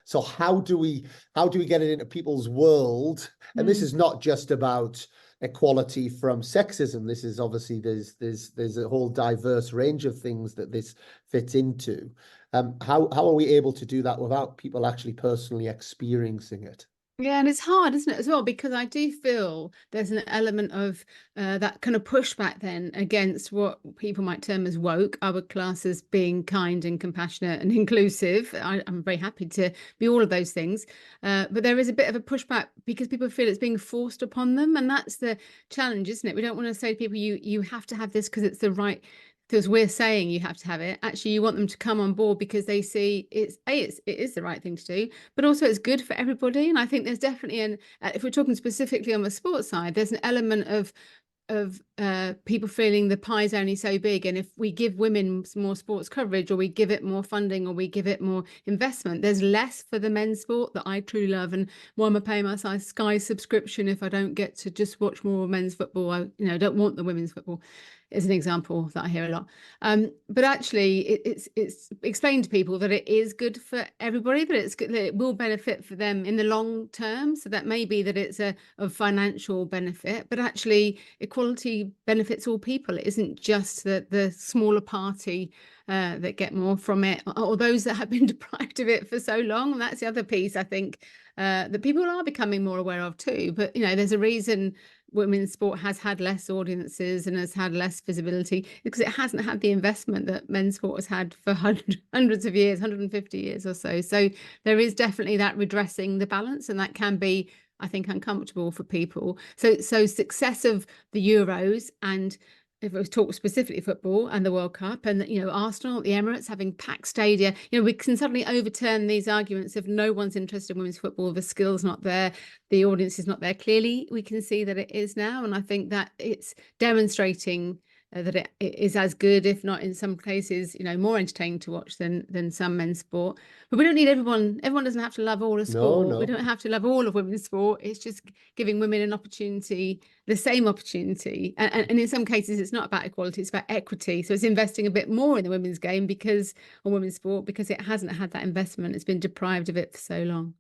So how do we get it into people's world? And this is not just about equality from sexism. This is obviously there's a whole diverse range of things that this fits into. How are we able to do that without people actually personally experiencing it? Yeah, and it's hard, isn't it, as well? Because I do feel there's an element of that kind of pushback then against what people might term as woke. I would class as being kind and compassionate and inclusive. I'm very happy to be all of those things. But there is a bit of a pushback because people feel it's being forced upon them. And that's the challenge, isn't it? We don't want to say to people, you have to have this because it's the right, because we're saying you have to have it. Actually, you want them to come on board because they see it is the right thing to do, but also it's good for everybody. And I think there's definitely if we're talking specifically on the sports side, there's an element of people feeling the pie's only so big, and if we give women more sports coverage, or we give it more funding, or we give it more investment, there's less for the men's sport that I truly love. And why am I paying my Sky subscription if I don't get to just watch more men's football? I don't want the women's football, is an example that I hear a lot. But actually, it's explained to people that it is good for everybody, that it's good, that it will benefit for them in the long term. So that may be that it's a financial benefit, but actually equality benefits all people. It isn't just the smaller party that get more from it, or those that have been deprived of it for so long. And that's the other piece, I think, that people are becoming more aware of too. But there's a reason women's sport has had less audiences and has had less visibility, because it hasn't had the investment that men's sport has had for hundreds of years, 150 years or so. So there is definitely that redressing the balance, and that can be, I think, uncomfortable for people. So success of the Euros, and if we talk specifically football and the World Cup, and Arsenal, the Emirates having packed stadia, we can suddenly overturn these arguments of no one's interested in women's football, the skill's not there, the audience is not there. Clearly, we can see that it is now, and I think that it's demonstrating that it is as good, if not in some cases, more entertaining to watch than some men's sport. But we don't need everyone. Everyone doesn't have to love all of sport. No. We don't have to love all of women's sport. It's just giving women an opportunity, the same opportunity. And in some cases, it's not about equality, it's about equity. So it's investing a bit more in the women's game or women's sport, because it hasn't had that investment. It's been deprived of it for so long.